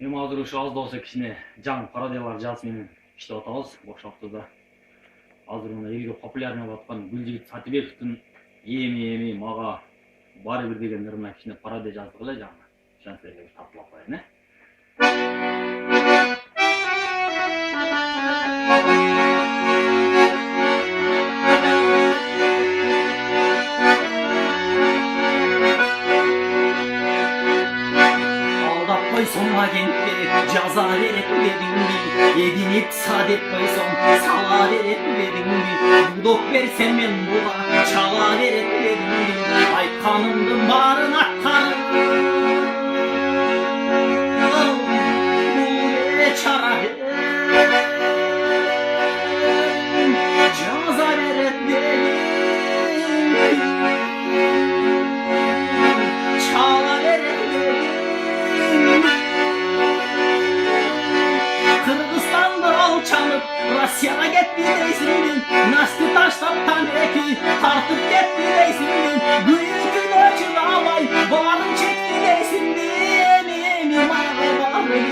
Эми азыр ушу аз да болсо кичине жаңы пародиялар жазып менен иштеп атабыз бош убактыбызда. Азыр мына элге популярный болуп аткан Гүлжигит Сатыбековдун эми мага баары бир деген ырына кичине пародия жаздык эле жаңы. Ошон силерге тартуулап коеюн, Koysun agentleri caza verip verin mi? Yedinip sadep koysun sala verip verin mi? Budok versem ben bula çala verip verin mi? Ay kanımdım barın aktarım bu ve çara caza verip verin çala verip çalıp Rusya'ya gitti deysin Nasıl taşlap tanreki tartıp gitti deysin Büyükün ölçün alay bağrım çekti deysin Emi mağabarı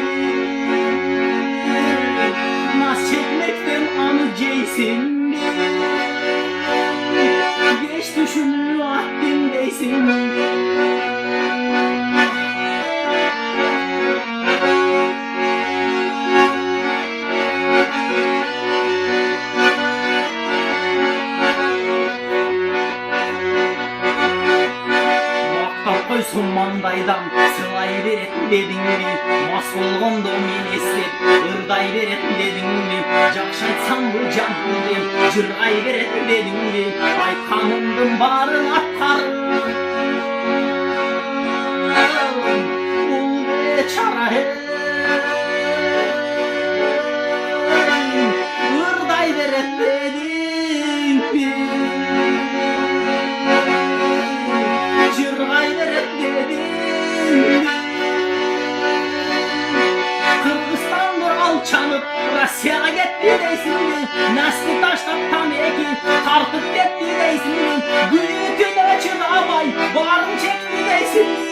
Nas çekmekten anı ceysin Geç düşünü attın deysin Koysun mandaydan sılay veret dedin mi? Mas olğonda men eslet ırday veret dedin mi? Jakşı aytsam bu can dedim jırgay veret dedin mi? Ay kanımdım barın atkarım Ul ve çara ırday veret dedin mi? Jırgay veret Kırgızistan'dır alçanıp Rusya'ya gitti deysin mi? Nasıl taşlap tanreki tartıp gitti deysin mi? Büyükün ölçün alay bağrım çekti deysin mi?